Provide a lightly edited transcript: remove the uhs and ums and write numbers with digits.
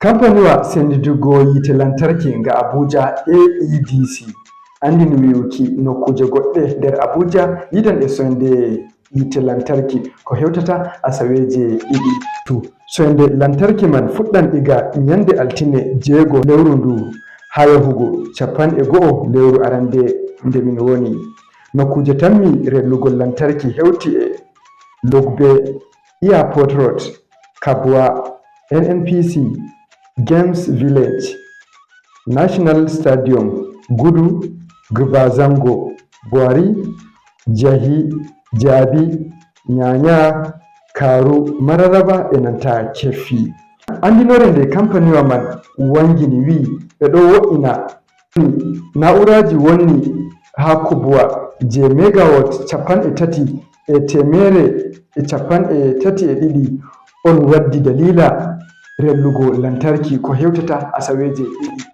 Kampaniwa sendidugo yite lantarki nga Abuja AEDC andini wi'uki nokkuje goɗɗe nder Abuja yiɗan e soyde yite lantarki ko hewtata asaweje ɗiɗi. Soyde lantarki man fuɗɗan diga nyande altine 6 lewru ndu ha yahugo 11 lewru arande nde min woni. Nokkuje tammi rellugo lantarki hewti e Lugbe, Airport Road, Kabwa, NNPC, Games Village, National Stadium, Gudu, Gbazango, Buhari, Jabi, Nyanya, Karu, Mararaba e nanta Keffi. Andinore nde kampaniwa man wangini wi ɓe ɗo wo'ina na'uraji wonni ha Kubwa je megawatt 332 on waddi dalila rellugo lantarki ko hewtata asaweje ɗiɗi.